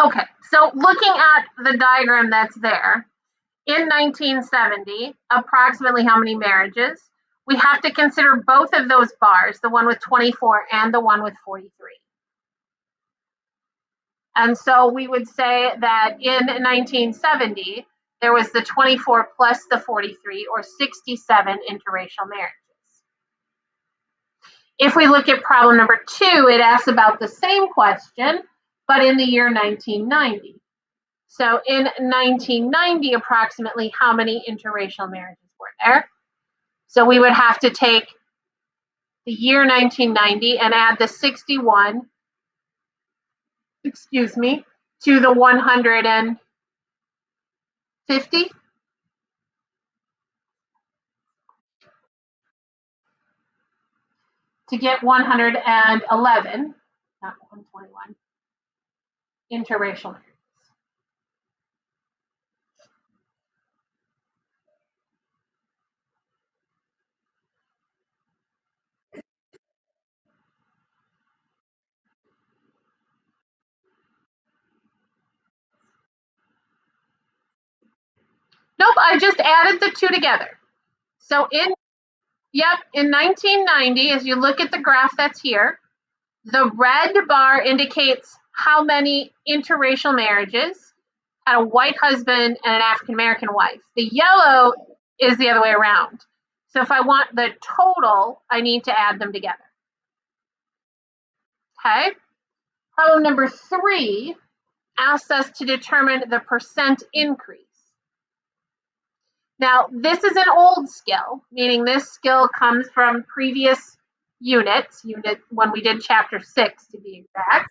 Okay, so looking at the diagram that's there, in 1970, approximately how many marriages? We have to consider both of those bars, the one with 24 and the one with 43. And so we would say that in 1970, there was the 24 plus the 43, or 67 interracial marriages. If we look at problem number 2, it asks about the same question, but in the year 1990. So in 1990, approximately how many interracial marriages were there? So we would have to take the year 1990 and add the 61, to the 150. To get 111, not 121, interracial marriages. Nope, I just added the two together. So in 1990, as you look at the graph that's here, the red bar indicates how many interracial marriages had a white husband and an African American wife. The yellow is the other way around. So if I want the total, I need to add them together. Okay. Problem number 3 asks us to determine the percent increase. Now, this is an old skill, meaning this skill comes from previous units, when we did chapter 6 to be exact.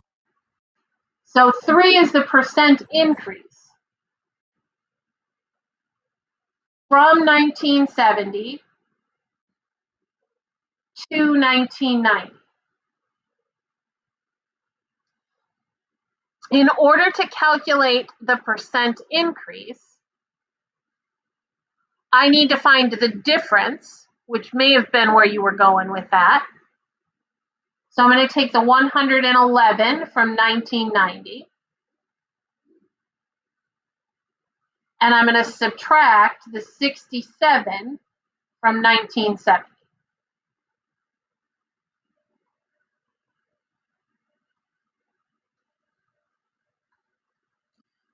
So 3 is the percent increase from 1970 to 1990. In order to calculate the percent increase, I need to find the difference, which may have been where you were going with that. So I'm going to take the 111 from 1990, and I'm going to subtract the 67 from 1970.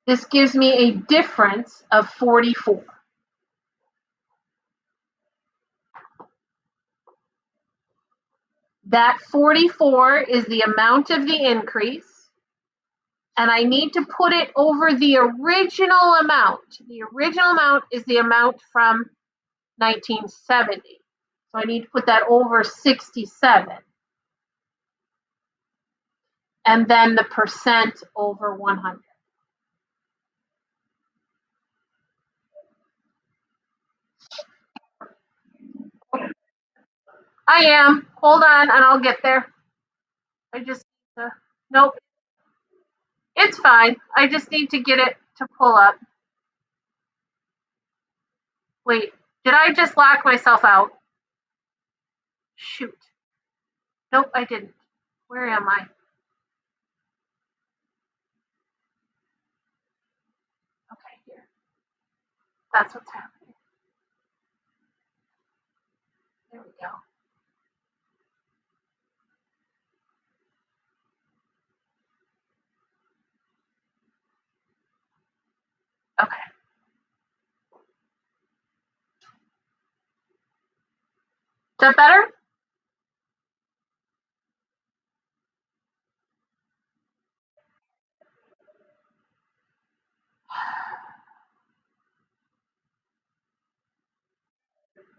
This gives me a difference of 44. That 44 is the amount of the increase, and I need to put it over the original amount. The original amount is the amount from 1970. So I need to put that over 67. And then the percent over 100. I am. Hold on, and I'll get there. I just nope. It's fine. I just need to get it to pull up. Wait, did I just lock myself out? Shoot. Nope, I didn't. Where am I? Okay, here. That's what's happening. There we go. Okay. Is that better?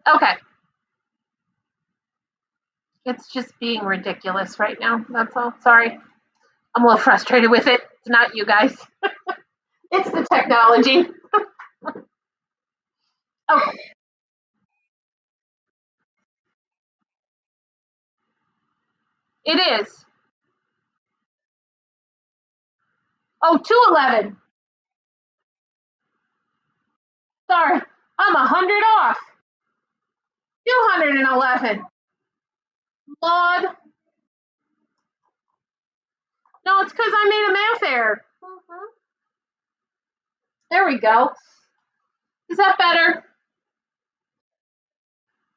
Okay. It's just being ridiculous right now. That's all. Sorry. I'm a little frustrated with it. It's not you guys. It's the technology. Okay. It is. Oh, 211. Sorry. I'm 100 off. 211. Lord. No, it's because I made a math error. There we go. Is that better?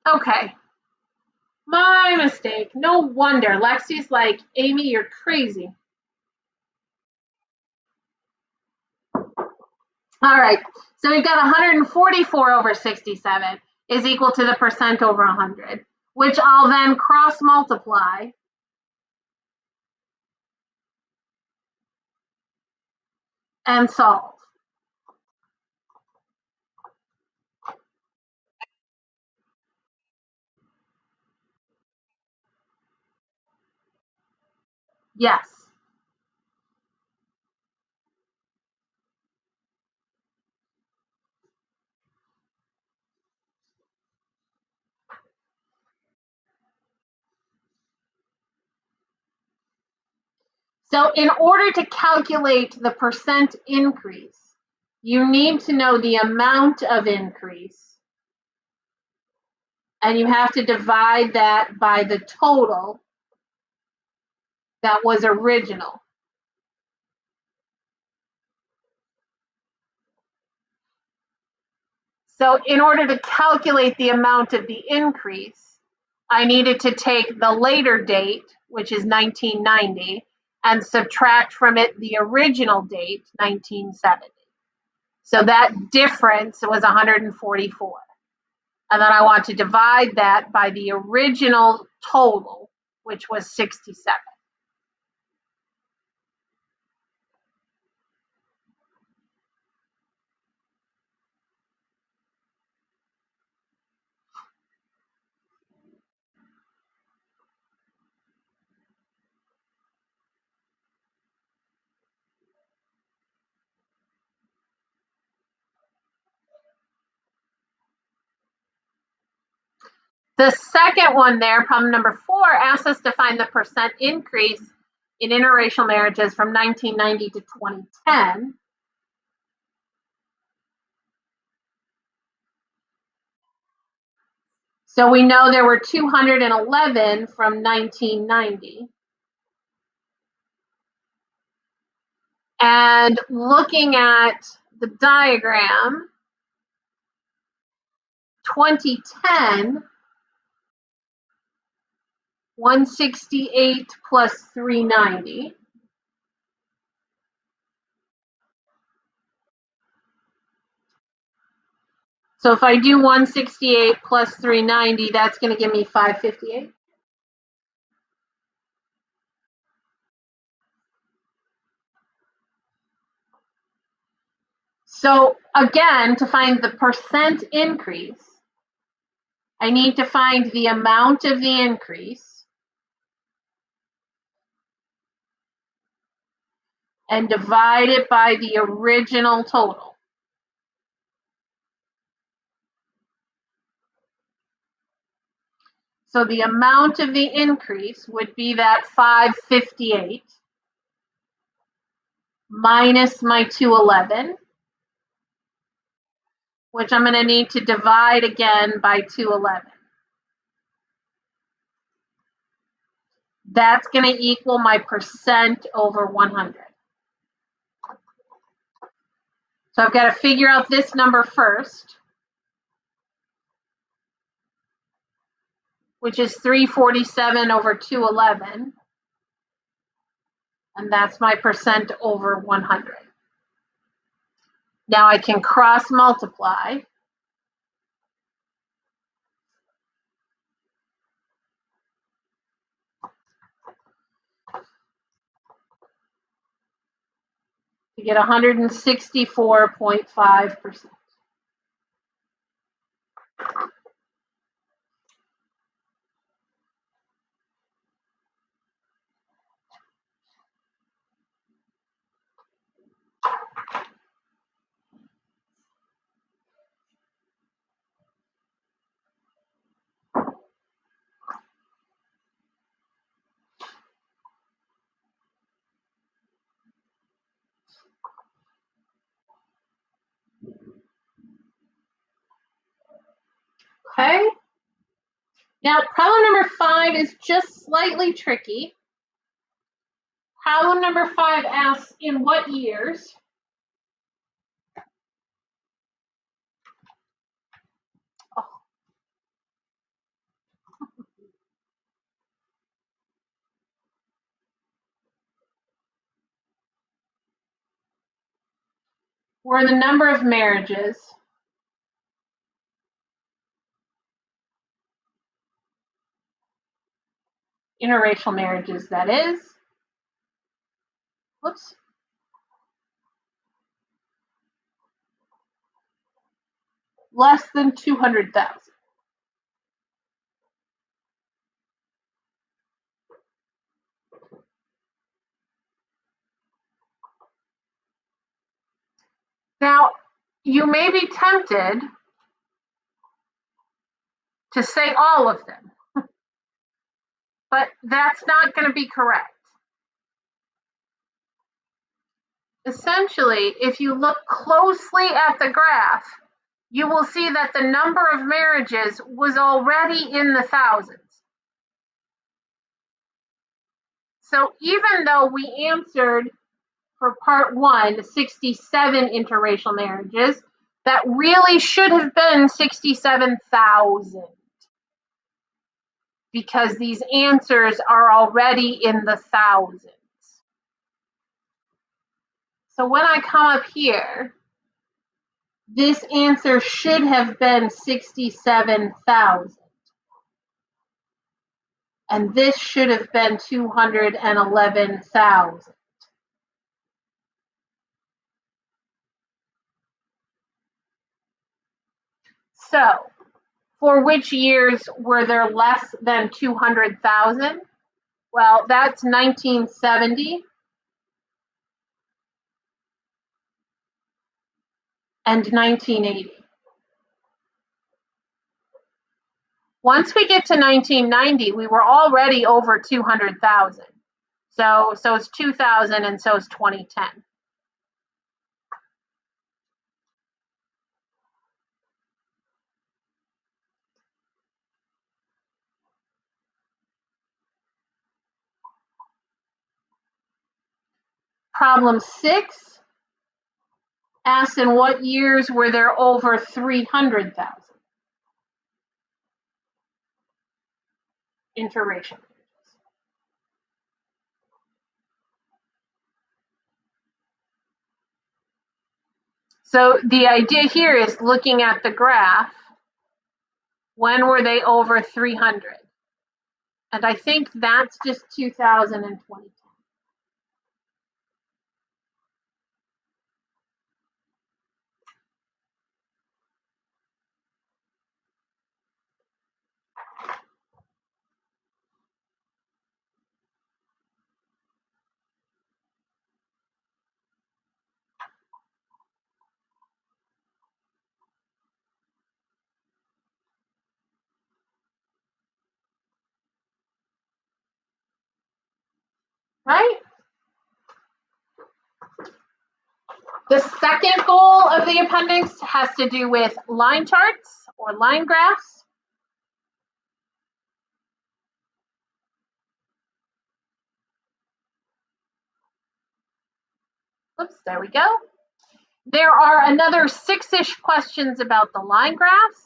Okay. My mistake. No wonder. Lexi's like, Amy, you're crazy. All right. So we've got 144 over 67 is equal to the percent over 100, which I'll then cross multiply. And solve. Yes. So in order to calculate the percent increase, you need to know the amount of increase, and you have to divide that by the total that was original. So in order to calculate the amount of the increase, I needed to take the later date, which is 1990, and subtract from it the original date, 1970. So that difference was 144. And then I want to divide that by the original total, which was 67. The second one there, problem number 4, asks us to find the percent increase in interracial marriages from 1990 to 2010. So we know there were 211 from 1990. And looking at the diagram, 2010, 168 plus 390. So if I do 168 plus 390, that's going to give me 558. So again, to find the percent increase, I need to find the amount of the increase and divide it by the original total. So the amount of the increase would be that 558 minus my 211, which I'm going to need to divide again by 211. That's going to equal my percent over 100. So I've got to figure out this number first, which is 347 over 211. And that's my percent over 100. Now I can cross multiply. To get 164.5%. Okay. Now, problem number 5 is just slightly tricky. Problem number 5 asks, in what years were the number of marriages interracial marriages, that is, whoops, less than 200,000. Now, you may be tempted to say all of them, but that's not going to be correct. Essentially, if you look closely at the graph, you will see that the number of marriages was already in the thousands. So even though we answered for part one, 67 interracial marriages, that really should have been 67,000 because these answers are already in the thousands. So when I come up here, this answer should have been 67,000. And this should have been 211,000. So, for which years were there less than 200,000? Well, that's 1970 and 1980. Once we get to 1990, we were already over 200,000. So it's 2000 and so is 2010. Problem 6 asks, in what years were there over 300,000 interracial marriages? So the idea here is looking at the graph, when were they over 300? And I think that's just 2000 and 2010. Right? The second goal of the appendix has to do with line charts or line graphs. Oops, there we go. There are another 6-ish questions about the line graphs.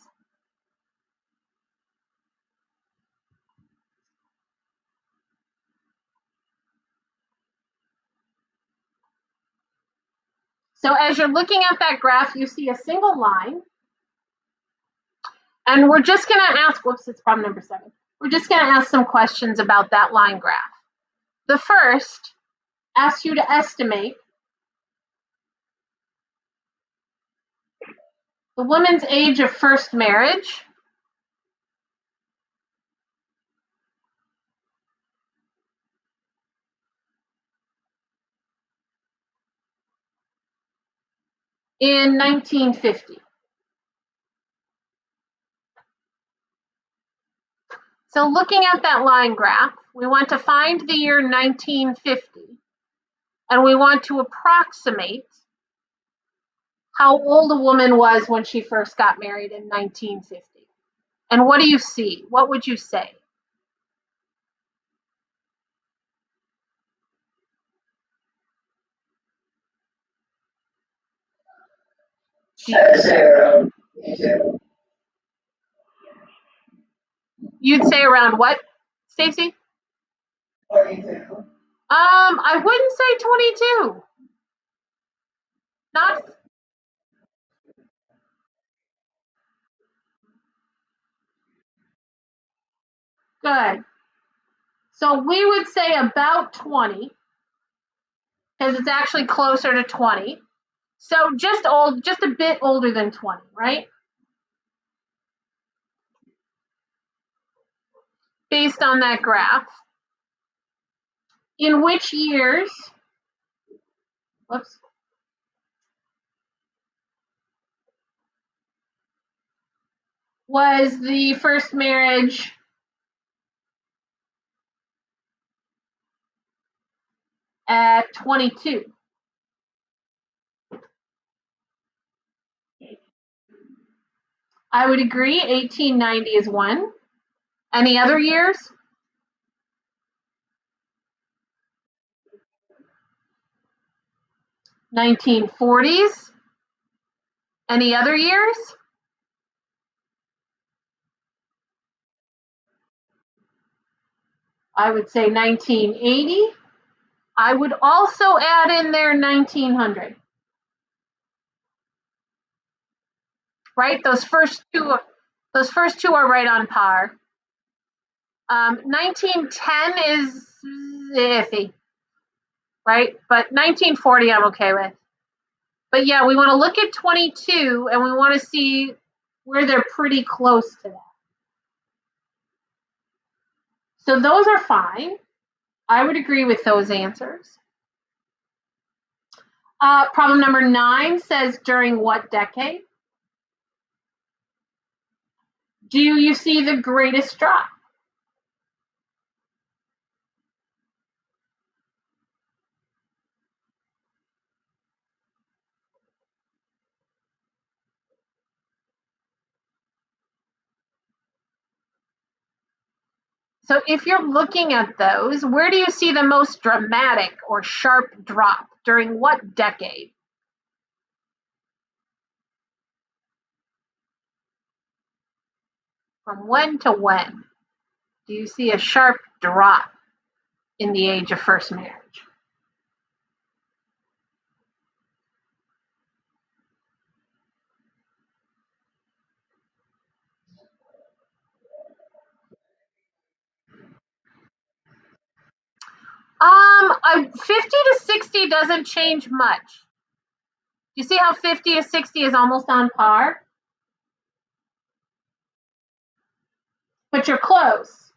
So as you're looking at that graph, you see a single line. And we're just going to ask, whoops, it's problem number 7. We're just going to ask some questions about that line graph. The first asks you to estimate the woman's age of first marriage in 1950. So looking at that line graph, we want to find the year 1950, and we want to approximate how old a woman was when she first got married in 1950. And what do you see? What would you say? You'd say around what, Stacy? 22. I wouldn't say 22. Not Good. So we would say about 20, because it's actually closer to 20. So just a bit older than 20, right? Based on that graph. In which years, whoops, was the first marriage at 22? I would agree 1890 is one. Any other years? 1940s? Any other years? I would say 1980. I would also add in there 1900. Right? Those first two are right on par. 1910 is iffy, right? But 1940 I'm okay with. But yeah, we want to look at 22 and we want to see where they're pretty close to that. So those are fine. I would agree with those answers. Problem number 9 says during what decade? Do you see the greatest drop? So if you're looking at those, where do you see the most dramatic or sharp drop? During what decade? From when to when do you see a sharp drop in the age of first marriage? Um, 50 to 60 doesn't change much. You see how 50 to 60 is almost on par? But you're close.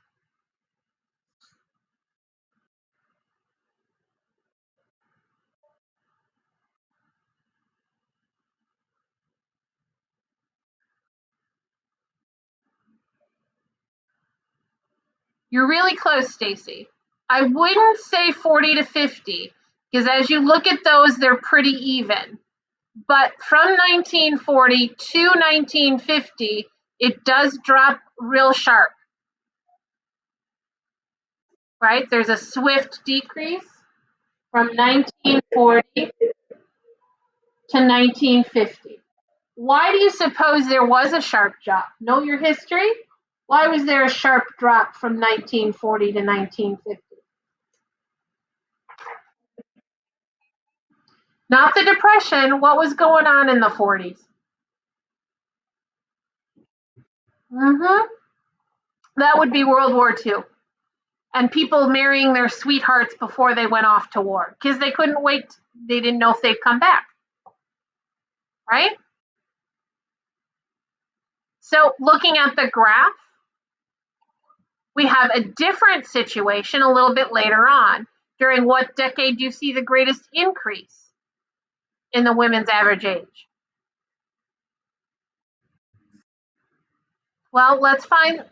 You're really close, Stacy. I wouldn't say 40 to 50 because as you look at those, they're pretty even. But from 1940 to 1950, it does drop real sharp, right? There's a swift decrease from 1940 to 1950. Why do you suppose there was a sharp drop? Know your history? Why was there a sharp drop from 1940 to 1950? Not the Depression. What was going on in the 40s? Mm-hmm. That would be World War II. And people marrying their sweethearts before they went off to war because they couldn't wait. They didn't know if they'd come back, right? So looking at the graph, we have a different situation a little bit later on. During what decade do you see the greatest increase in the women's average age? Well, let's find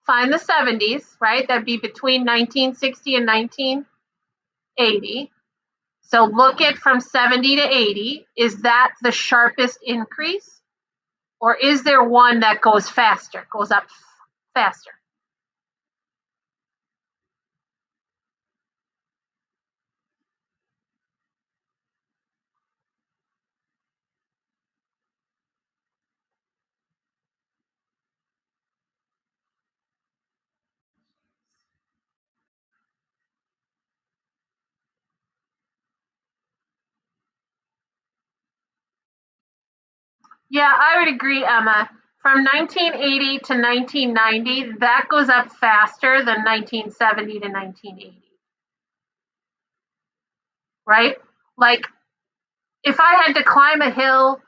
the 70s, right? That'd be between 1960 and 1980. So look at from 70 to 80. Is that the sharpest increase? Or is there one that goes faster, goes up faster? Yeah, I would agree, Emma. From 1980 to 1990, that goes up faster than 1970 to 1980. Right? Like, if I had to climb a hill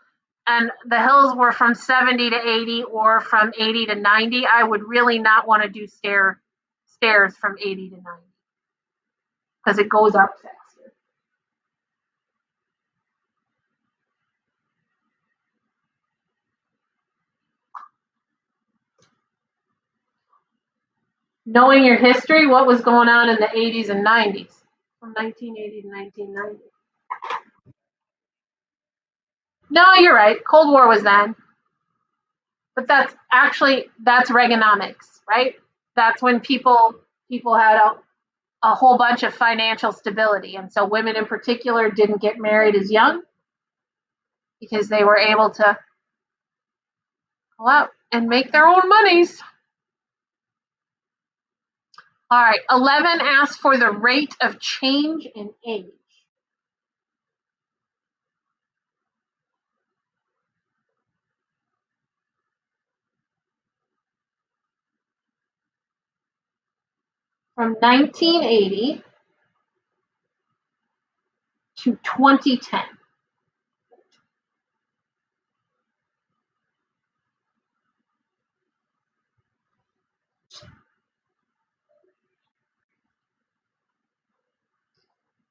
and the hills were from 70 to 80 or from 80 to 90, I would really not want to do stairs from 80 to 90 because it goes up faster. Knowing your history, what was going on in the 80s and 90s from 1980 to 1990? No, you're right. Cold War was then. But that's Reaganomics, right? That's when people had a whole bunch of financial stability, and so women in particular didn't get married as young because they were able to go out and make their own monies. All right, 11 asks for the rate of change in age. From 1980 to 2010.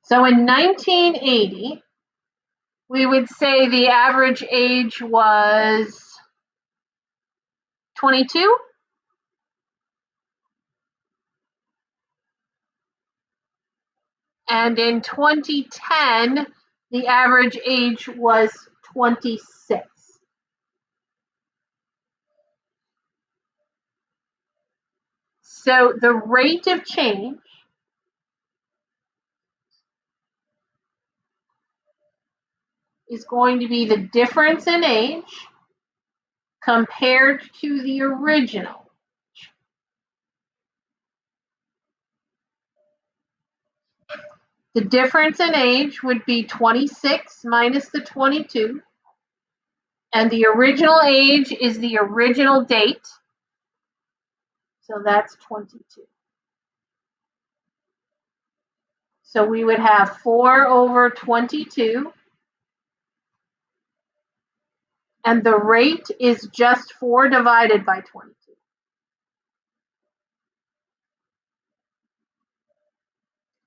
So in 1980, we would say the average age was 22. And in 2010, the average age was 26. So the rate of change is going to be the difference in age compared to the original. The difference in age would be 26 minus the 22, and the original age is the original date, so that's 22. So we would have 4 over 22, and the rate is just 4 divided by 22.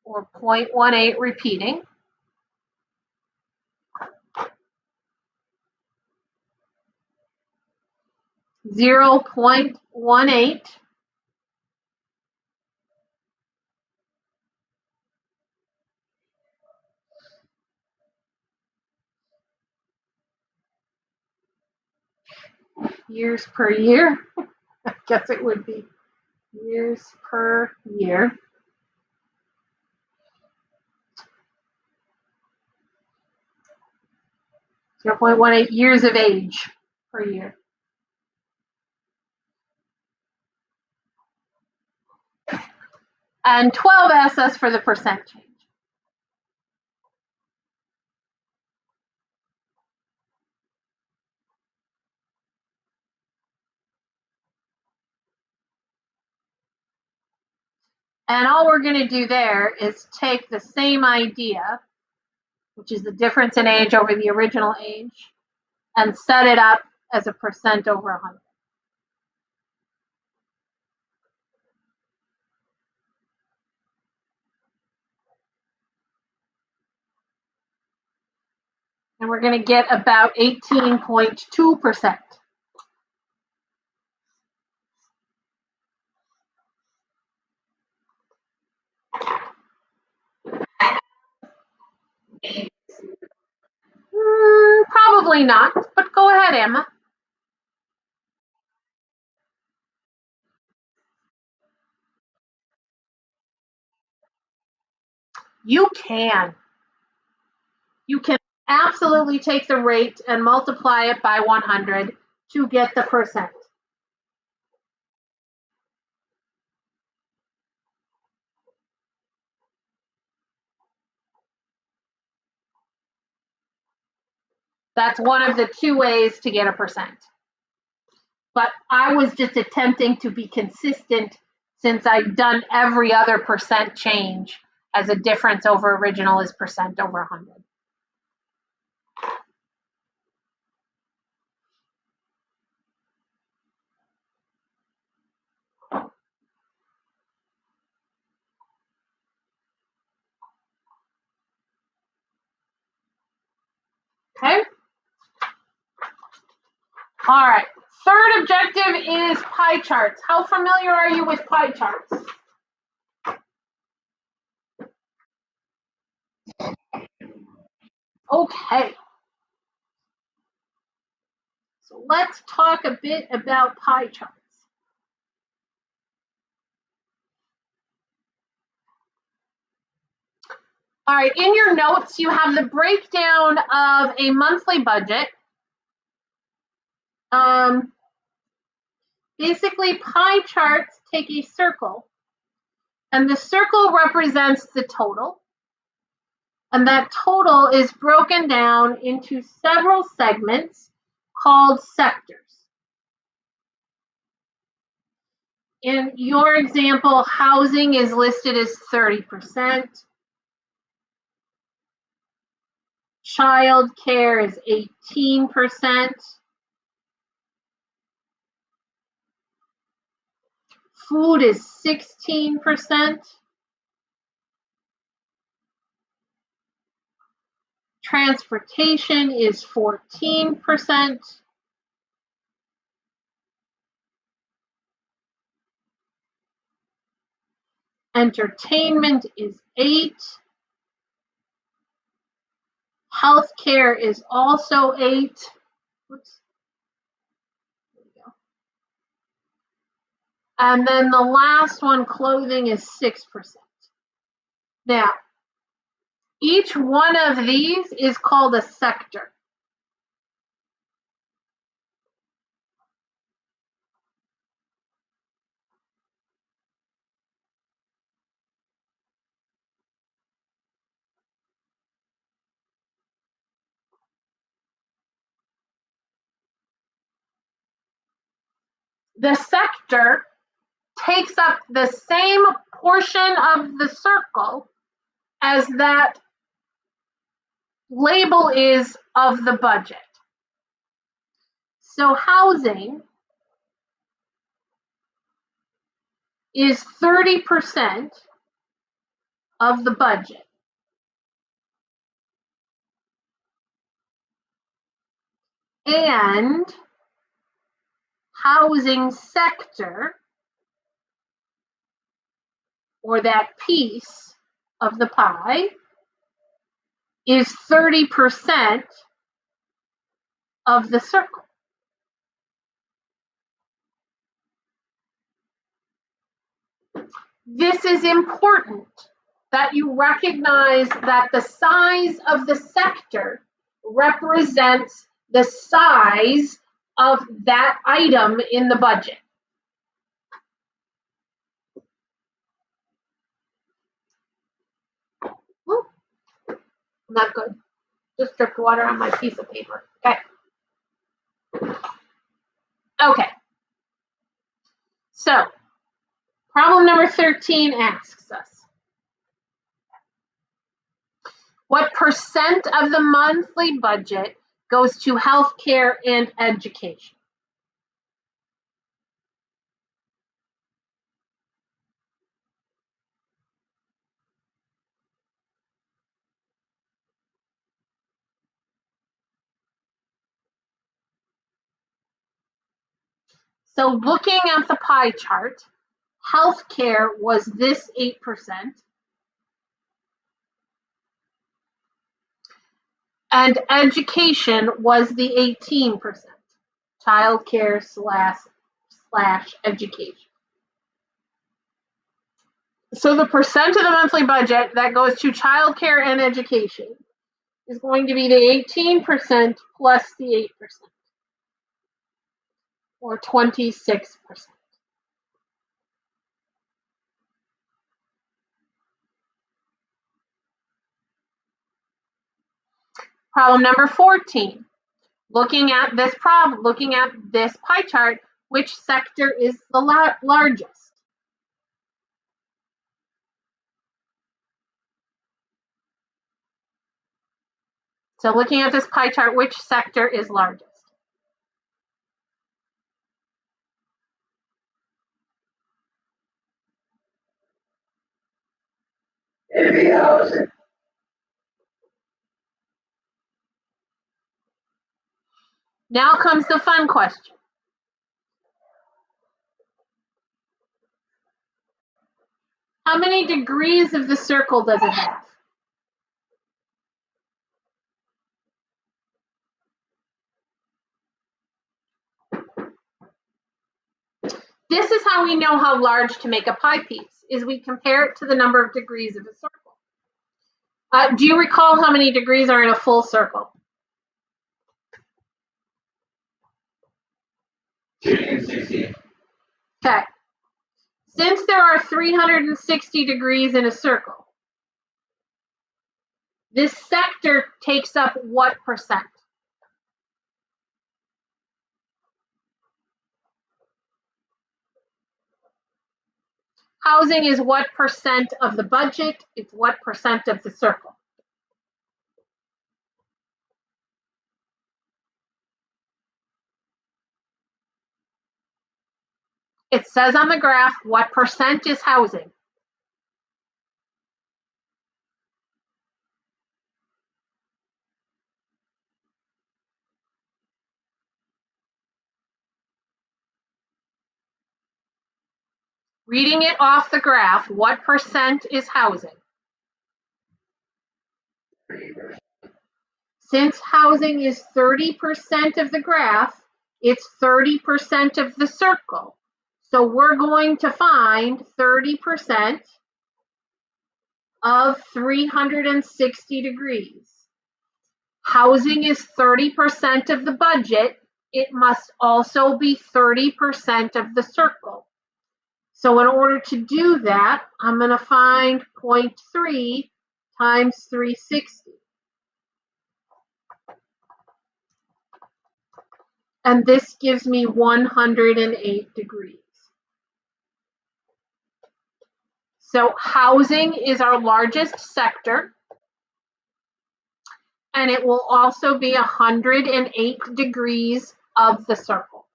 Or 0.18 repeating. Zero 0.18 years per year. I guess it would be years per year. 0.18 years of age per year. And 12 asks us for the percent change. And all we're going to do there is take the same idea, which is the difference in age over the original age, and set it up as a percent over 100. And we're going to get about 18.2%. Probably not, but go ahead, Emma. You can. You can absolutely take the rate and multiply it by 100 to get the percent. That's one of the two ways to get a percent. but I was just attempting to be consistent since I've done every other percent change as a difference over original is percent over 100. Okay. All right. Third objective is pie charts. How familiar are you with pie charts? Okay. So let's talk a bit about pie charts. All right, in your notes, you have the breakdown of a monthly budget. Basically, pie charts take a circle, and the circle represents the total. And that total is broken down into several segments called sectors. In your example, housing is listed as 30%. Child care is 18%. Food is 16%. Transportation is 14%. Entertainment is 8%. Healthcare is also 8%. Oops. There we go. And then the last one, clothing, is 6%. Now, each one of these is called a sector. The sector takes up the same portion of the circle as that label is of the budget. So housing is 30% of the budget. And housing sector, or that piece of the pie, is 30% of the circle. This is important that you recognize that the size of the sector represents the size of that item in the budget. Ooh, not good. Just dripped water on my piece of paper. Okay. Okay. So, problem number 13 asks us, what percent of the monthly budget goes to healthcare and education? So looking at the pie chart, healthcare was this 8%. And education was the 18%. Childcare slash education. So the percent of the monthly budget that goes to childcare and education is going to be the 18% plus the 8%, or 26%. Problem number 14. Looking at this pie chart, Which sector is the largest? So looking at this pie chart, which sector is largest? Now comes the fun question. How many degrees of the circle does it have? This is how we know how large to make a pie piece, is we compare it to the number of degrees of a circle. Do you recall how many degrees are in a full circle? Okay. Since there are 360 degrees in a circle, this sector takes up what percent? Housing is what percent of the budget? It's what percent of the circle? It says on the graph what percent is housing. Reading it off the graph, what percent is housing? Since housing is 30% of the graph, it's 30% of the circle. So we're going to find 30% of 360 degrees. Housing is 30% of the budget. It must also be 30% of the circle. So in order to do that, I'm going to find 0.3 times 360. And this gives me 108 degrees. So housing is our largest sector, and it will also be 108 degrees of the circle.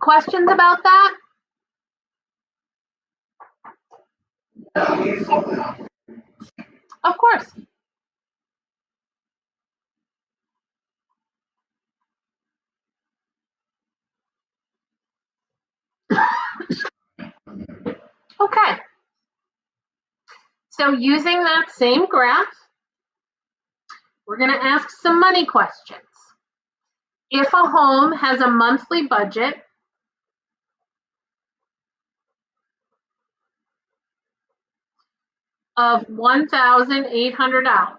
Questions about that? Of course. Okay. So using that same graph, we're going to ask some money questions. If a home has a monthly budget of $1,800,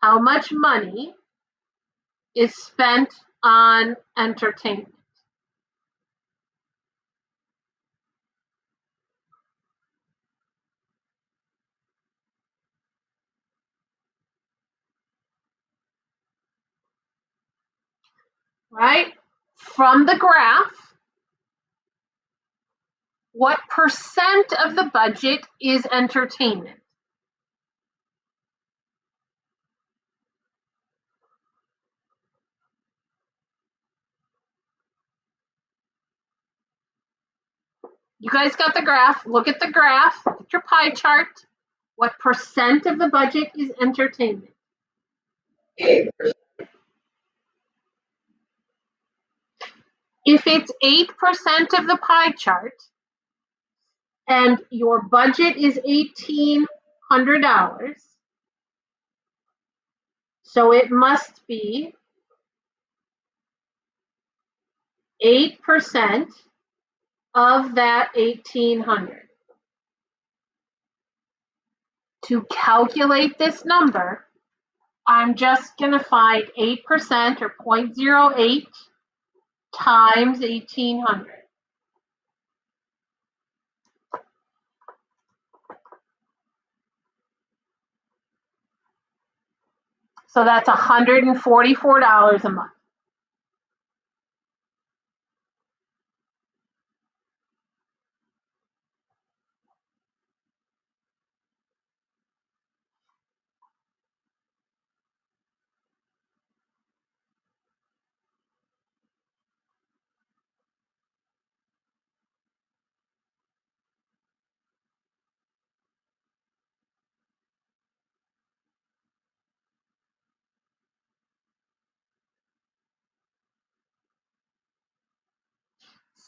how much money is spent on entertainment? Right? From the graph, what percent of the budget is entertainment? You guys got the graph. Look at the graph. Look at your pie chart. What percent of the budget is entertainment? 8%. If it's 8% of the pie chart and your budget is $1,800, so it must be 8% of that 1,800. To calculate this number, I'm just going to find 8% or 0.08 times 1,800. So that's $144 a month.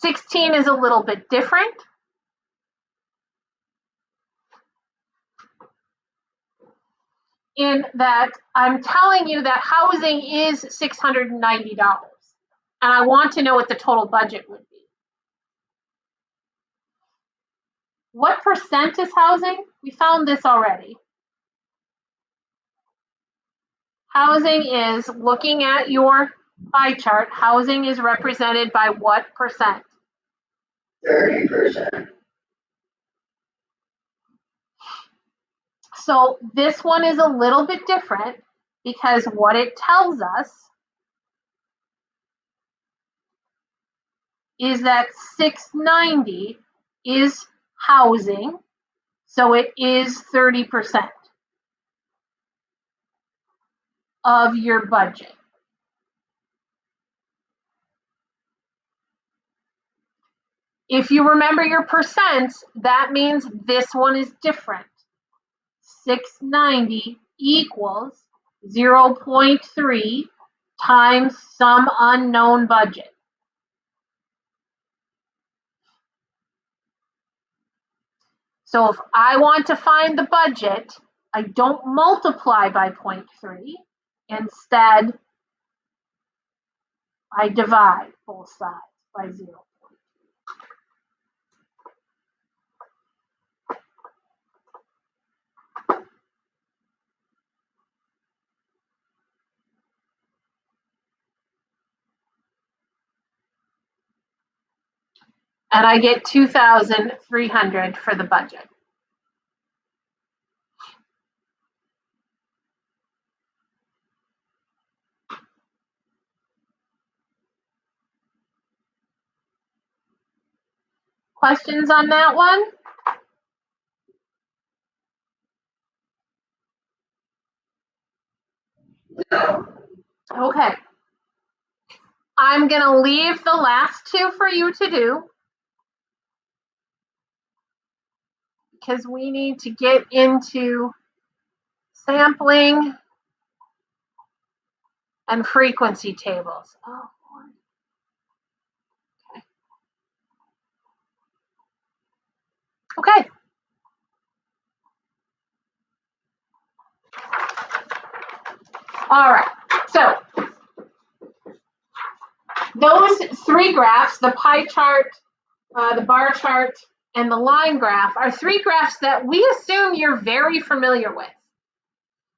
$16 is a little bit different. In that I'm telling you that housing is $690, and I want to know what the total budget would be. What percent is housing? We found this already. Housing is, looking at your pie chart, housing is represented by what percent? 30%. So this one is a little bit different because what it tells us is that 690 is housing, so it is 30% of your budget. If you remember your percents, that means this one is different. 690 equals 0.3 times some unknown budget. So if I want to find the budget, I don't multiply by 0.3. Instead, I divide both sides by 0. And I get 2,300 for the budget. Questions on that one? Okay. I'm going to leave the last two for you to do because we need to get into sampling and frequency tables. Oh, boy. Okay. All right. So those three graphs, the pie chart, the bar chart, and the line graph, are three graphs that we assume you're very familiar with.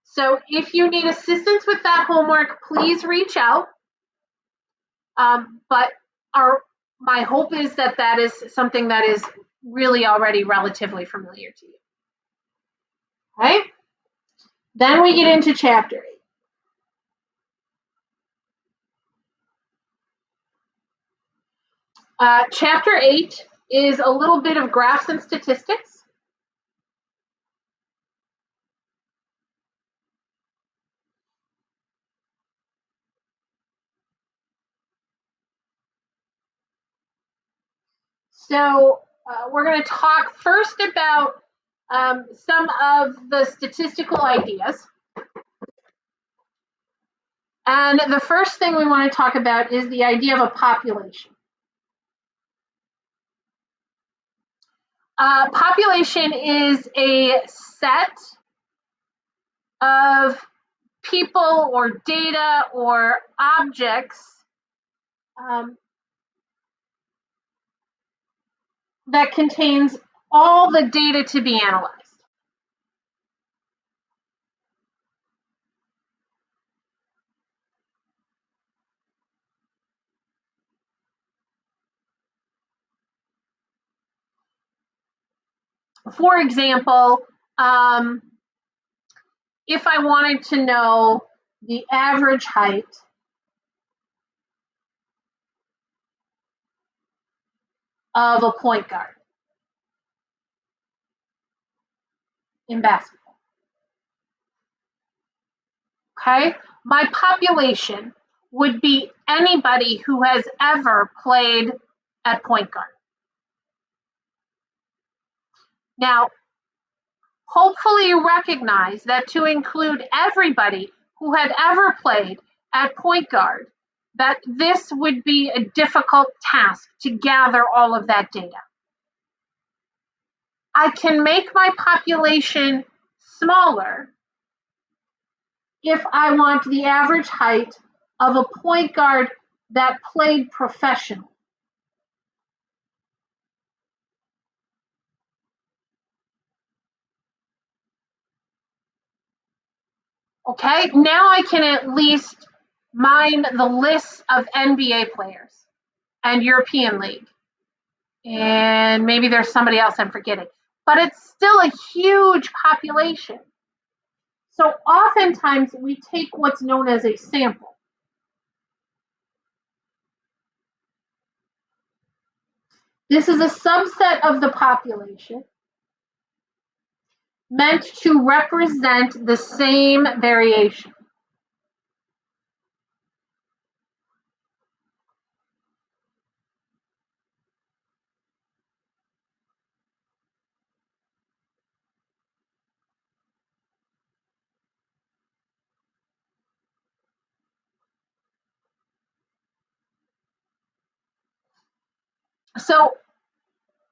So if you need assistance with that homework, please reach out. But my hope is that that is something that is really already relatively familiar to you. Right? Then we get into chapter 8. Chapter 8 is a little bit of graphs and statistics. So we're going to talk first about some of the statistical ideas. And the first thing we want to talk about is the idea of a population. Population is a set of people or data or objects that contains all the data to be analyzed. For example, if I wanted to know the average height of a point guard in basketball. Okay? My population would be anybody who has ever played at point guard. Now, hopefully you recognize that to include everybody who had ever played at point guard, that this would be a difficult task to gather all of that data. I can make my population smaller if I want the average height of a point guard that played professionally. Okay, now I can at least mine the list of NBA players and European League. And maybe there's somebody else I'm forgetting. But it's still a huge population. So oftentimes we take what's known as a sample. This is a subset of the population meant to represent the same variation. So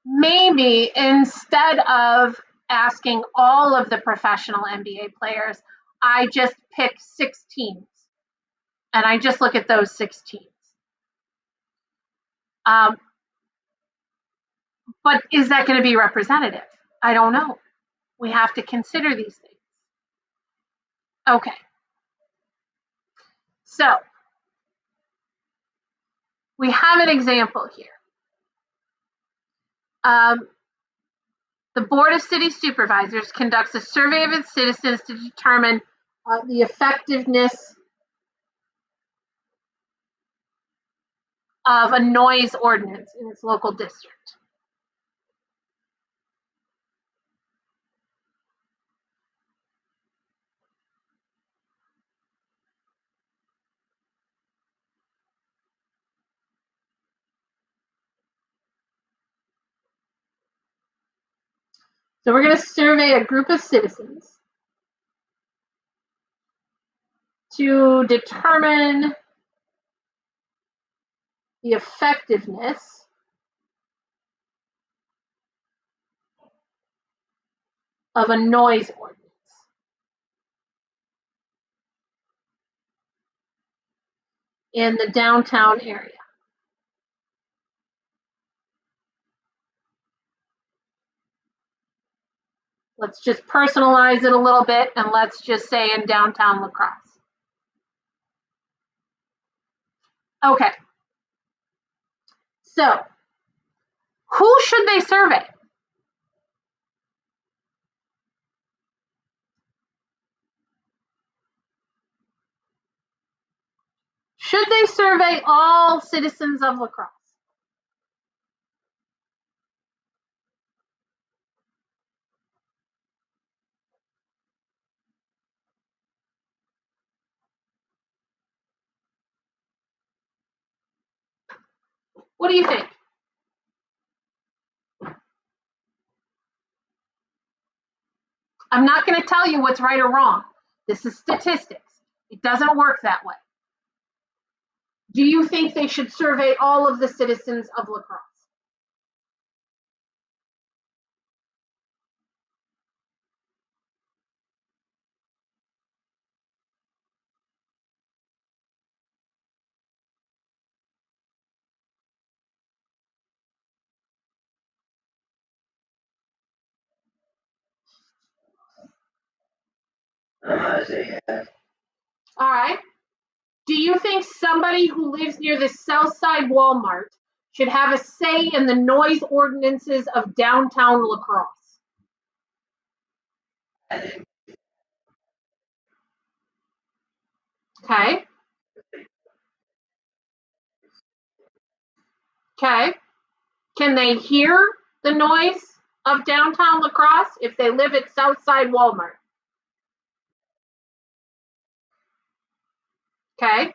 maybe instead of asking all of the professional NBA players, I just pick 6 teams and I just look at those 6 teams. But is that going to be representative? I don't know. We have to consider these things. Okay. So we have an example here. The Board of City Supervisors conducts a survey of its citizens to determine the effectiveness of a noise ordinance in its local district. So we're going to survey a group of citizens to determine the effectiveness of a noise ordinance in the downtown area. Let's just personalize it a little bit and let's just say in downtown La Crosse. Okay. So, who should they survey? Should they survey all citizens of La Crosse? What do you think? I'm not going to tell you what's right or wrong. This is statistics. It doesn't work that way. Do you think they should survey all of the citizens of La Crosse? All right. Do you think somebody who lives near the South Side Walmart should have a say in the noise ordinances of downtown La Crosse? Okay. Okay. Can they hear the noise of downtown La Crosse if they live at Southside Walmart? Okay.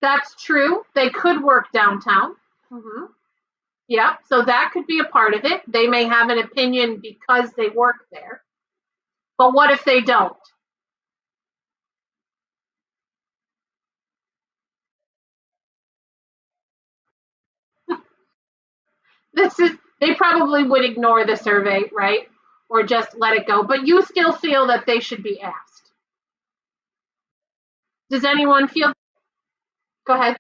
That's true. They could work downtown. Mm-hmm. Yeah, so that could be a part of it. They may have an opinion because they work there. But what if they don't? This is They probably would ignore the survey, right? Or just let it go. But you still feel that they should be asked. Does anyone feel? Go ahead.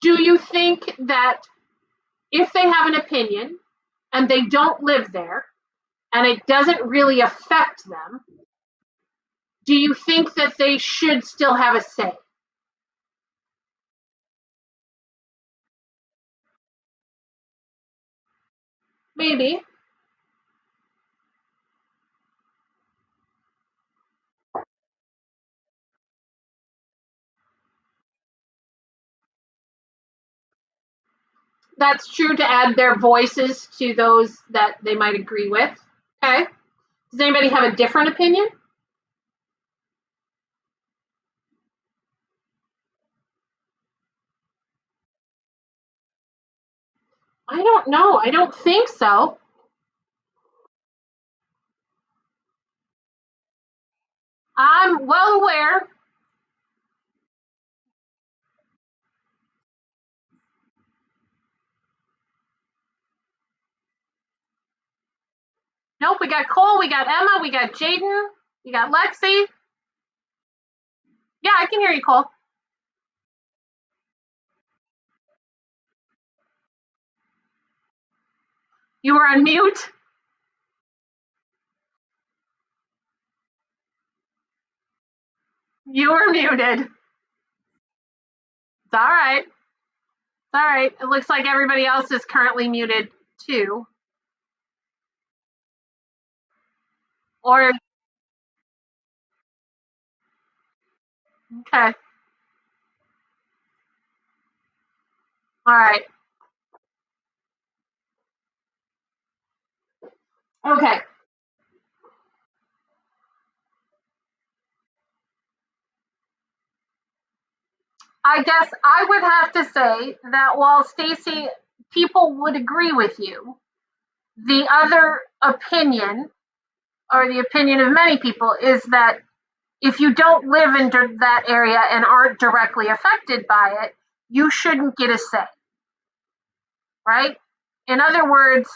Do you think that if they have an opinion and they don't live there and it doesn't really affect them, do you think that they should still have a say? Maybe. That's true, to add their voices to those that they might agree with. Okay. Does anybody have a different opinion? I don't know. I don't think so. I'm well aware. Nope, we got Cole, we got Emma, we got Jaden, we got Lexi. Yeah, I can hear you, Cole. You were on mute. You were muted. It's all right. It's all right. It looks like everybody else is currently muted too. Or, okay. All right. Okay. I guess I would have to say that while Stacy, people would agree with you, the other opinion, or the opinion of many people, is that if you don't live in that area and aren't directly affected by it, you shouldn't get a say, right? In other words,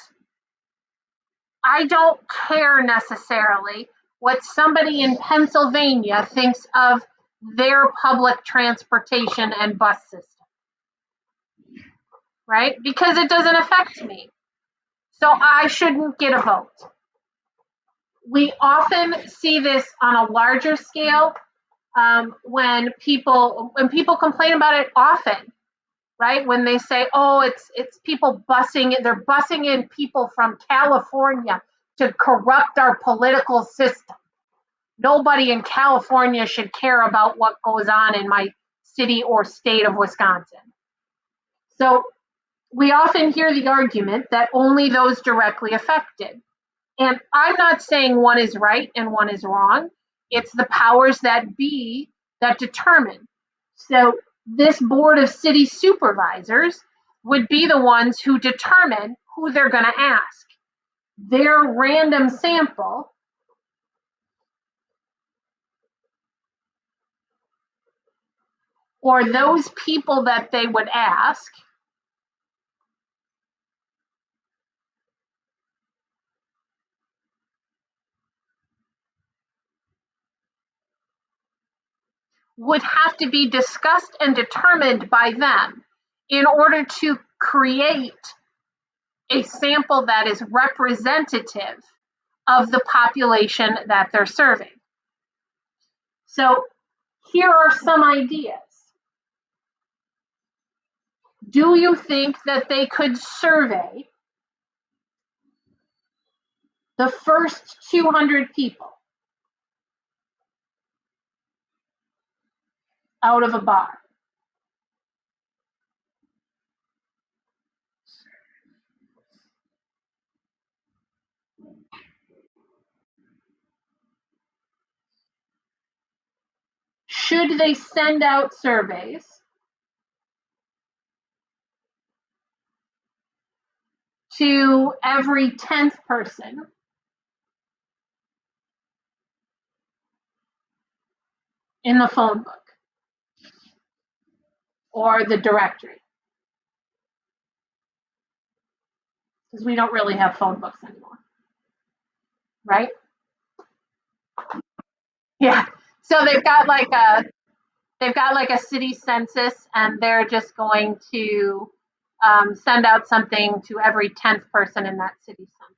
I don't care necessarily what somebody in Pennsylvania thinks of their public transportation and bus system, right? Because it doesn't affect me. So I shouldn't get a vote. We often see this on a larger scale, when people complain about it often, right? When they say, "Oh, it's people busing, they're busing in people from California to corrupt our political system. Nobody in California should care about what goes on in my city or state of Wisconsin." So we often hear the argument that only those directly affected. And I'm not saying one is right and one is wrong. It's the powers that be that determine. So this board of city supervisors would be the ones who determine who they're going to ask. Their random sample or those people that they would ask would have to be discussed and determined by them in order to create a sample that is representative of the population that they're serving. So here are some ideas. Do you think that they could survey The first 200 people out of a bar. Should they send out surveys to every 10th person in the phone book or the directory? Because we don't really have phone books anymore, right? Yeah. So they've got like a city census, and they're just going to send out something to every 10th person in that city census.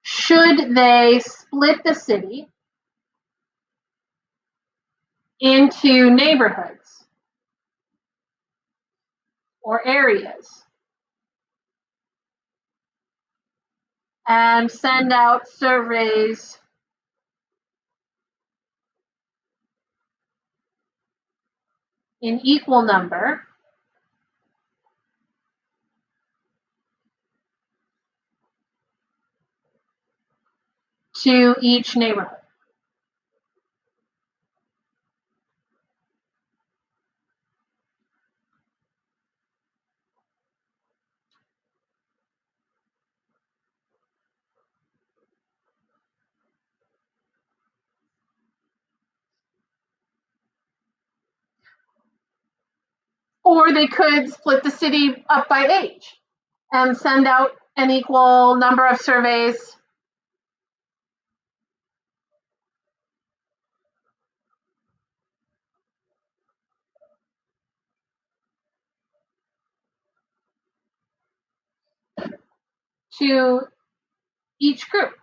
Should they split the city into neighborhoods or areas and send out surveys in equal number to each neighborhood? Or they could split the city up by age and send out an equal number of surveys to each group.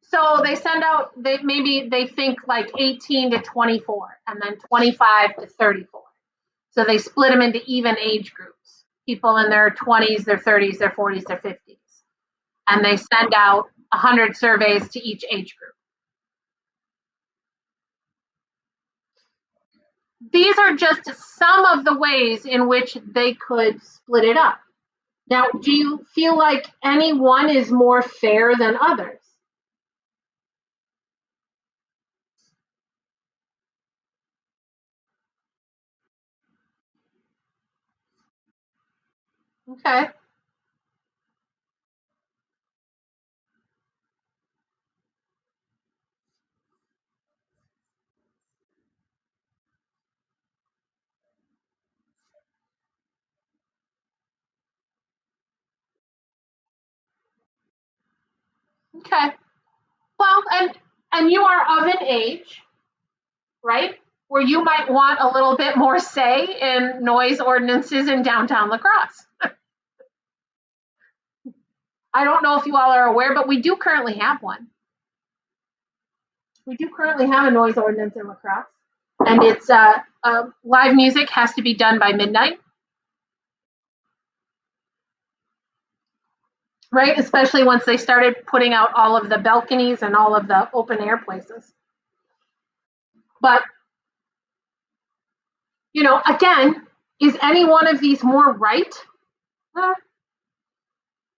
So they send out, maybe they think like 18 to 24 and then 25 to 34. So they split them into even age groups, people in their 20s, their 30s, their 40s, their 50s. And they send out 100 surveys to each age group. These are just some of the ways in which they could split it up. Now, do you feel like any one is more fair than others? Okay. Okay. Well, and you are of an age, right, where you might want a little bit more say in noise ordinances in downtown La Crosse. I don't know if you all are aware, but we do currently have one. We do currently have a noise ordinance in La Crosse, and it's live music has to be done by midnight, right? Especially once they started putting out all of the balconies and all of the open air places. But again, is any one of these more right? Uh,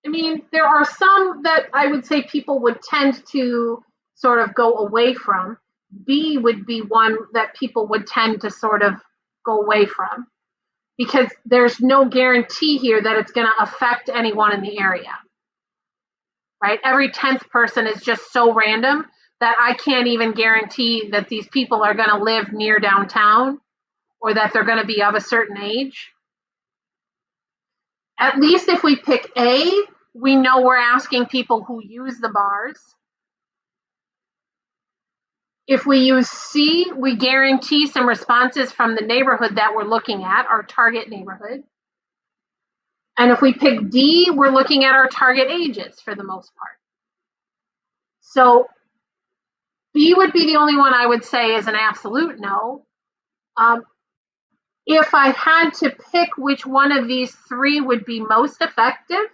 I mean, there are some that I would say people would tend to sort of go away from. B would be one that people would tend to sort of go away from because there's no guarantee here that it's going to affect anyone in the area, right? Every 10th person is just so random that I can't even guarantee that these people are going to live near downtown or that they're going to be of a certain age. At least if we pick A, we know we're asking people who use the bars. If we use C, we guarantee some responses from the neighborhood that we're looking at, our target neighborhood. And if we pick D, we're looking at our target ages for the most part. So B would be the only one I would say is an absolute no. If I had to pick which one of these three would be most effective,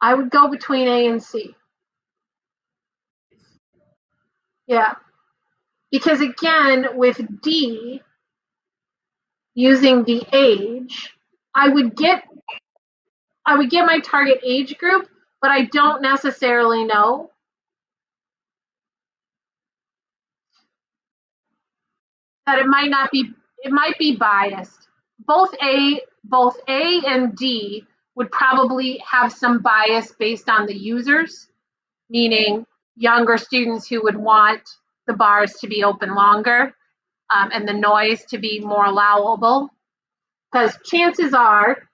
I would go between A and C. Yeah. Because again, with D, using the age, I would get my target age group, but I don't necessarily know that it might be biased. Both A and D would probably have some bias based on the users, meaning younger students who would want the bars to be open longer, and the noise to be more allowable. Because chances are,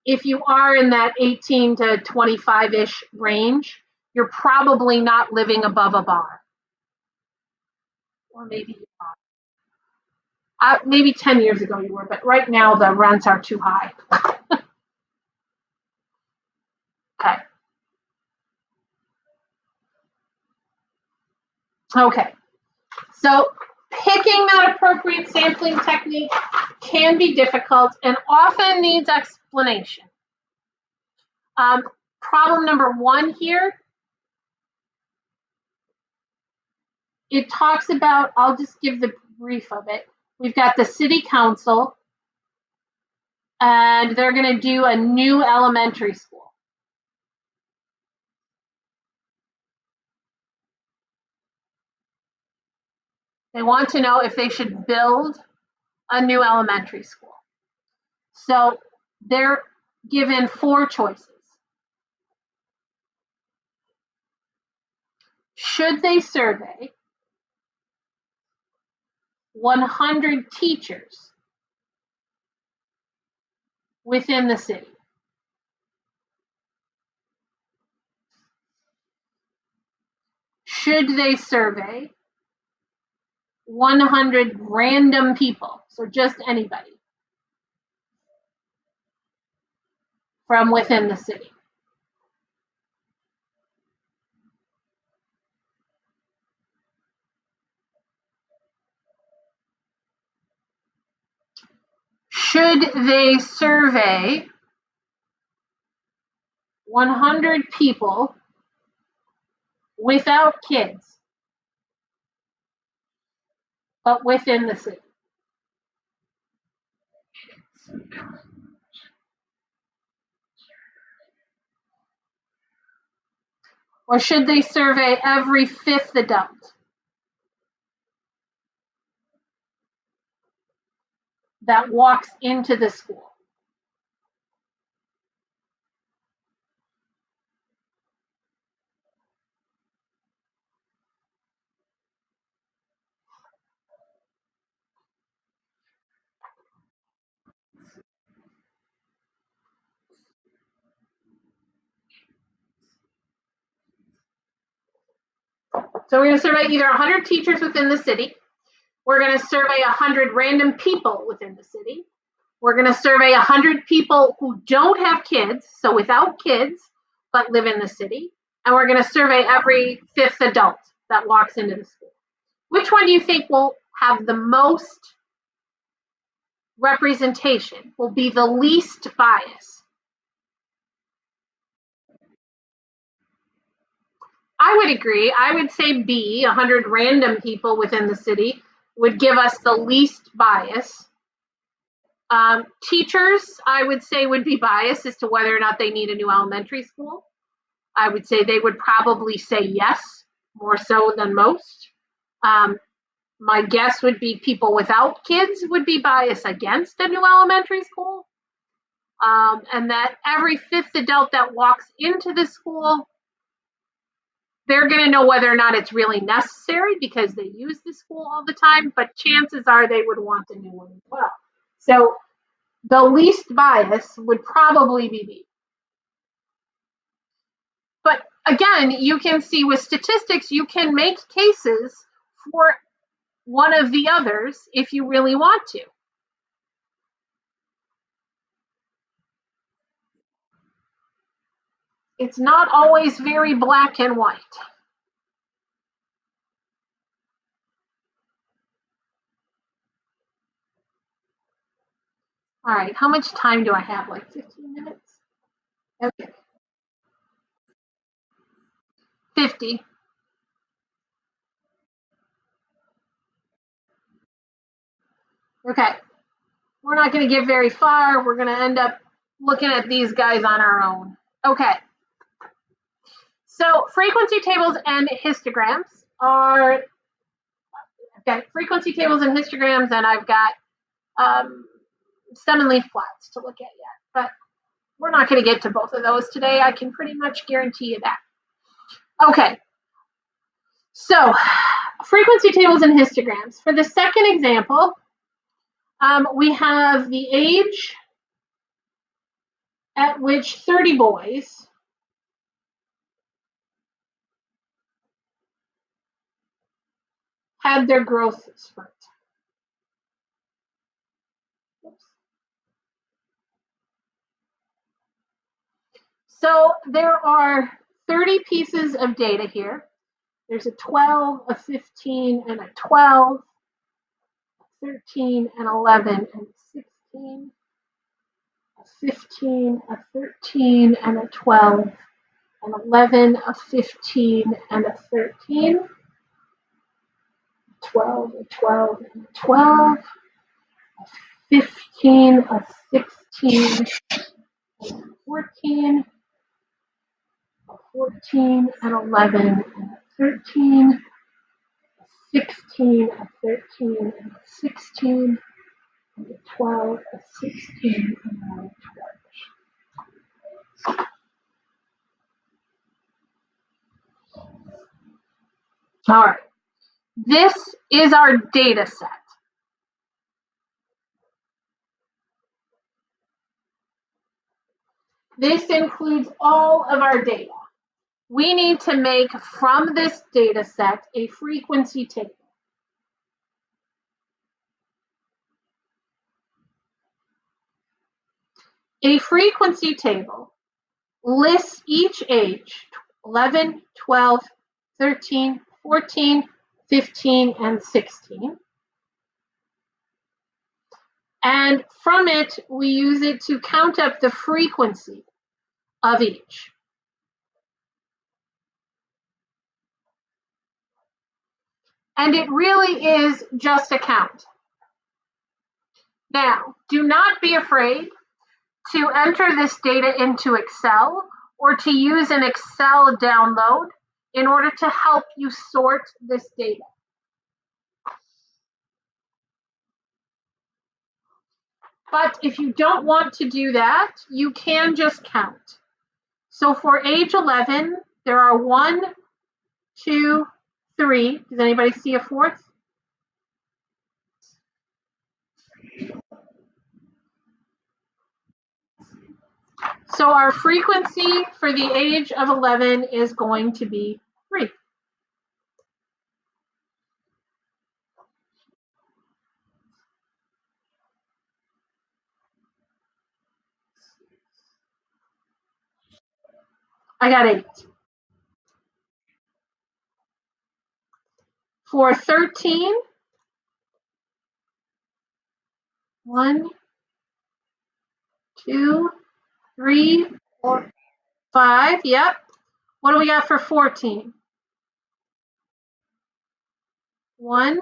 if you are in that 18 to 25-ish range, you're probably not living above a bar. Or maybe you are. Maybe 10 years ago you were, but right now the rents are too high. Okay. Okay. So picking that appropriate sampling technique can be difficult and often needs explanation. Problem number one here, it talks about, I'll just give the brief of it. We've got the city council, and they're going to do a new elementary school. They want to know if they should build a new elementary school. So they're given four choices. Should they survey 100 teachers within the city? Should they survey 100 random people, so just anybody from within the city? Should they survey 100 people without kids, but within the city? Or should they survey every fifth adult that walks into the school? So we're going to survey either 100 teachers within the city, we're going to survey 100 random people within the city, we're going to survey 100 people who don't have kids, so without kids, but live in the city, and we're going to survey every fifth adult that walks into the school. Which one do you think will have the most representation, will be the least bias? I would agree. I would say B, 100 random people within the city, would give us the least bias. Teachers, I would say, would be biased as to whether or not they need a new elementary school. I would say they would probably say yes, more so than most. My guess would be people without kids would be biased against a new elementary school. And that every fifth adult that walks into the school, they're going to know whether or not it's really necessary because they use the school all the time, but chances are they would want a new one as well. So the least bias would probably be B. But again, you can see with statistics, you can make cases for one of the others if you really want to. It's not always very black and white. All right, how much time do I have? Like 15 minutes? Okay, 50. Okay, we're not going to get very far. We're going to end up looking at these guys on our own. Okay, so frequency tables and histograms are, okay, frequency tables and histograms, and I've got stem and leaf plots to look at yet, but we're not going to get to both of those today. I can pretty much guarantee you that. Okay, so frequency tables and histograms. For the second example, we have the age at which 30 boys had their growth spurt. Oops. So there are 30 pieces of data here. There's a 12, a 15, and a 12, a 13, and 11, and 16, a 15, a 13, and a 12, an 11, a 15, and a 13, 12, a 12, and a 12, a 15, a 16, and a 14, a 14, an 11, and a 13, a 16, a 13, and a 16, and a 12, a 16, and a 12. All right, this is our data set. This includes all of our data. We need to make from this data set a frequency table. A frequency table lists each age, 11, 12, 13, 14, 15, and 16. And from it, we use it to count up the frequency of each. And it really is just a count. Now, do not be afraid to enter this data into Excel or to use an Excel download in order to help you sort this data. But if you don't want to do that, you can just count. So for age 11, there are 1, 2, 3. Does anybody see a fourth? So our frequency for the age of 11 is going to be 3. I got 8. For 13, 1, 2, 3, 4, 5. Yep. What do we got for 14? 1,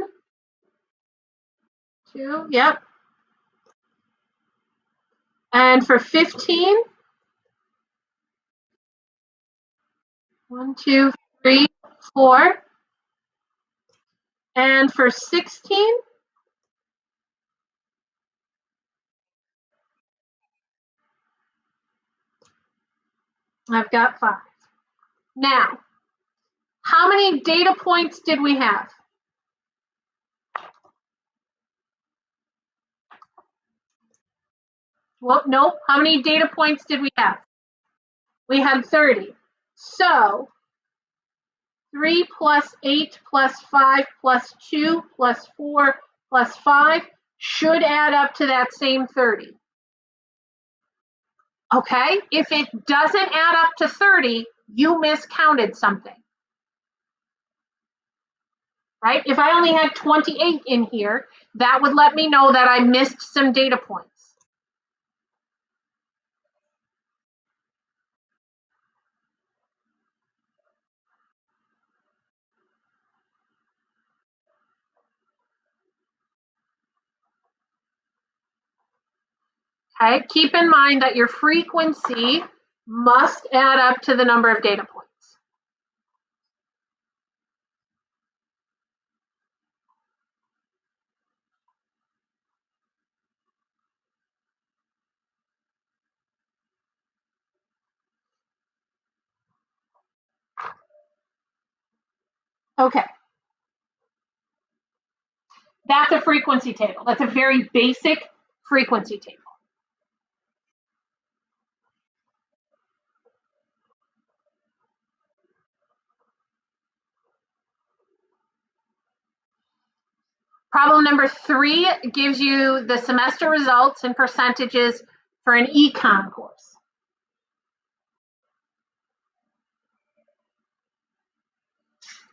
2. Yep. And for 15, 1, 2, 3, 4. And for 16, I've got 5. Now, how many data points did we have? Well, nope. How many data points did we have? We had 30. So 3 plus 8 plus 5 plus 2 plus 4 plus 5 should add up to that same 30. Okay, if it doesn't add up to 30, you miscounted something, right? If I only had 28 in here, that would let me know that I missed some data points. Okay, keep in mind that your frequency must add up to the number of data points. Okay, that's a frequency table. That's a very basic frequency table. Problem number 3 gives you the semester results and percentages for an econ course.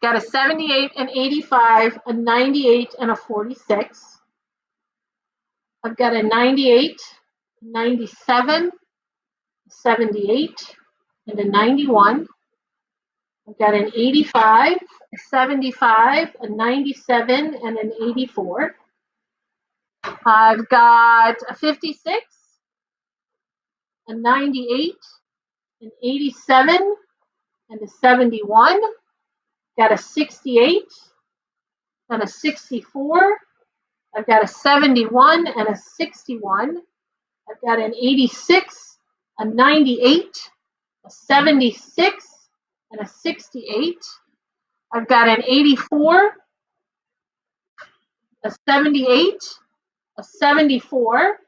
Got a 78, an 85, a 98, and a 46. I've got a 98, 97, 78, and a 91. I've got an 85, a 75, a 97, and an 84. I've got a 56, a 98, an 87, and a 71. Got a 68 and a 64. I've got a 71 and a 61. I've got an 86, a 98, a 76, and a 68. I've got an 84, a 78, a 74,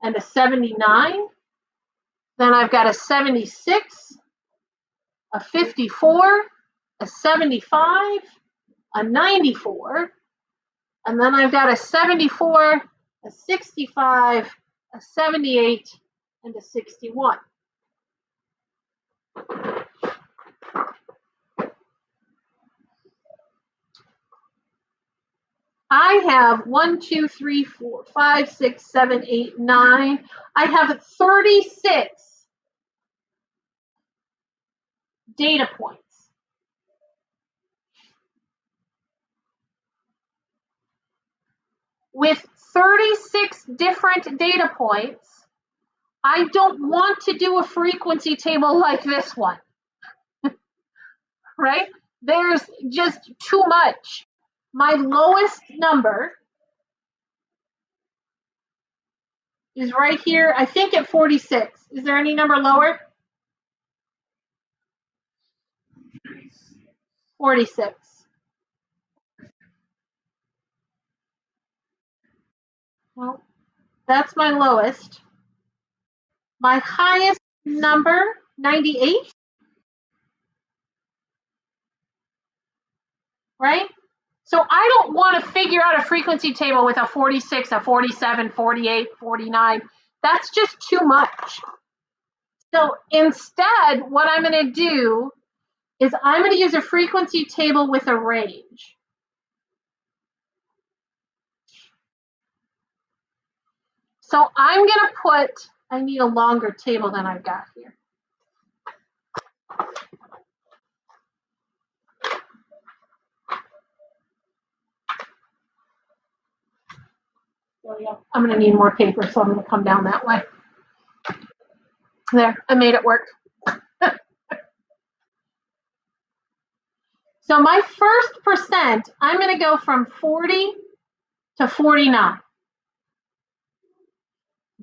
and a 79. Then I've got a 76, a 54, a 75, a 94, and then I've got a 74, a 65, a 78, and a 61. I have 1, 2, 3, 4, 5, 6, 7, 8, 9. I have 36 data points. With 36 different data points, I don't want to do a frequency table like this one, right? There's just too much. My lowest number is right here, I think at 46. Is there any number lower? 46. Well, that's my lowest. My highest number, 98, right? So I don't want to figure out a frequency table with a 46, a 47, 48, 49. That's just too much. So instead, what I'm going to do is I'm going to use a frequency table with a range. So I'm going to put, I need a longer table than I've got here. There we go. I'm going to need more paper, so I'm going to come down that way. There, I made it work. So my first percent, I'm going to go from 40 to 49.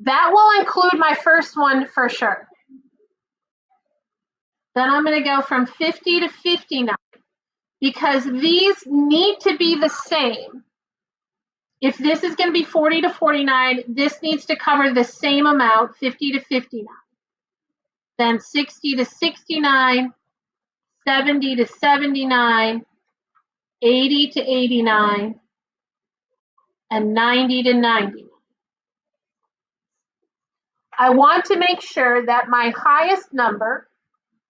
That will include my first one for sure. Then I'm going to go from 50 to 59 because these need to be the same. If this is going to be 40 to 49, this needs to cover the same amount, 50 to 59. Then 60 to 69, 70 to 79, 80 to 89, and 90 to 90. I want to make sure that my highest number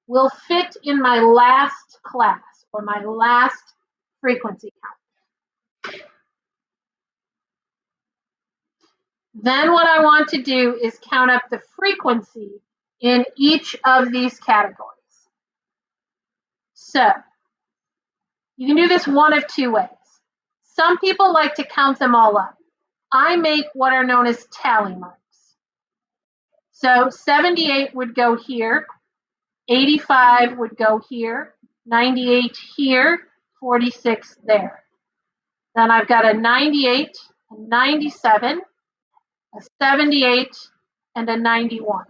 will fit in my last class or my last frequency count. Then what I want to do is count up the frequency in each of these categories. So you can do this one of two ways. Some people like to count them all up. I make what are known as tally marks. So 78 would go here, 85 would go here, 98 here, 46 there. Then I've got a 98, a 97, a 78, and a 91.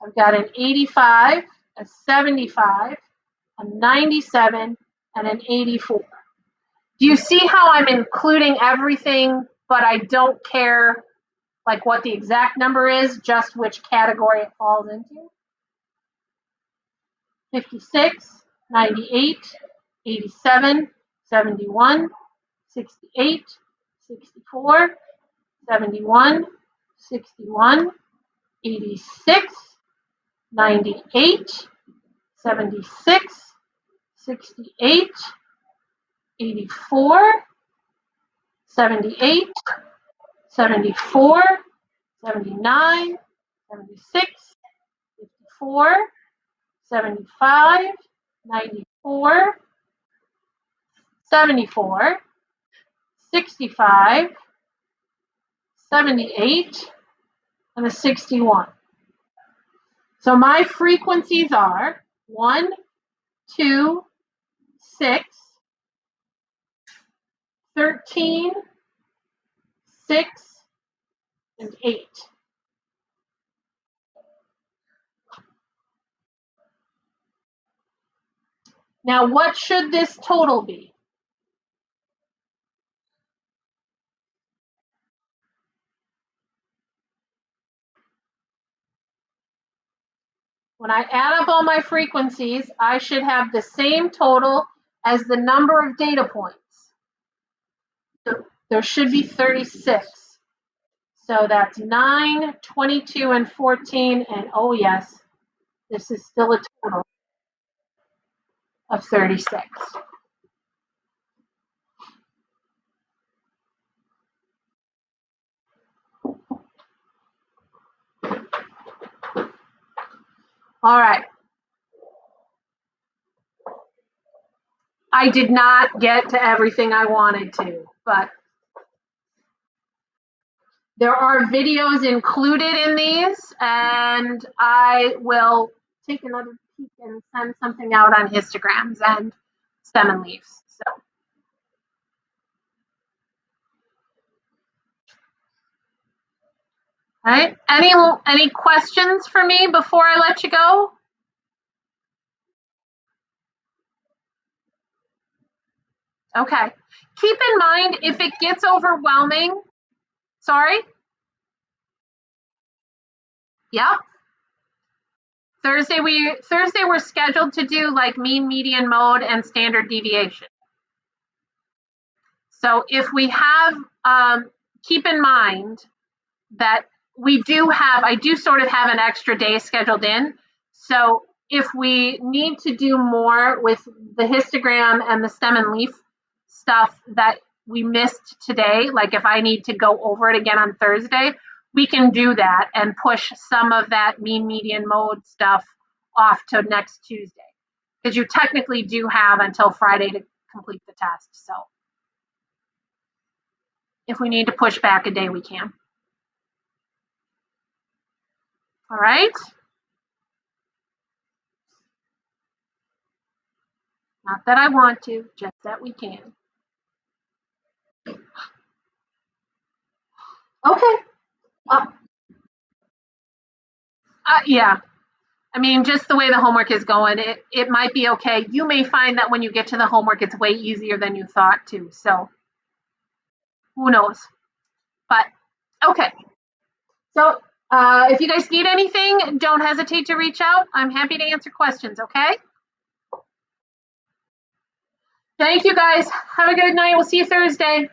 I've got an 85, a 75, a 97, and an 84. Do you see how I'm including everything, but I don't care like what the exact number is, just which category it falls into? 56, 98, 87, 71, 68, 64, 71, 61, 86, 98, 76, 68, 84, 78, 74, 79, 76, 54, 75, 94, 74, 65, 78, and a 61. So my frequencies are 1, 2, 6, 13, 6, and 8. Now, what should this total be? When I add up all my frequencies, I should have the same total as the number of data points. So there should be 36. So that's 9, 22, and 14. And oh yes, this is still a total of 36. All right. I did not get to everything I wanted to, but there are videos included in these, and I will take another peek and send something out on histograms and stem and leaves. So, all right. Any questions for me before I let you go? Okay. Keep in mind, if it gets overwhelming, sorry? Yep. Thursday we're scheduled to do like mean, median, mode, and standard deviation. So if we have, keep in mind that I do sort of have an extra day scheduled in. So if we need to do more with the histogram and the stem and leaf stuff that we missed today, like if I need to go over it again on Thursday, we can do that and push some of that mean, median, mode stuff off to next Tuesday. Because you technically do have until Friday to complete the test. So if we need to push back a day, we can. All right. Not that I want to, just that we can. Okay. Yeah. I mean, just the way the homework is going, it might be okay. You may find that when you get to the homework, it's way easier than you thought to. So who knows? But okay. So if you guys need anything, don't hesitate to reach out. I'm happy to answer questions, okay? Thank you guys. Have a good night. We'll see you Thursday.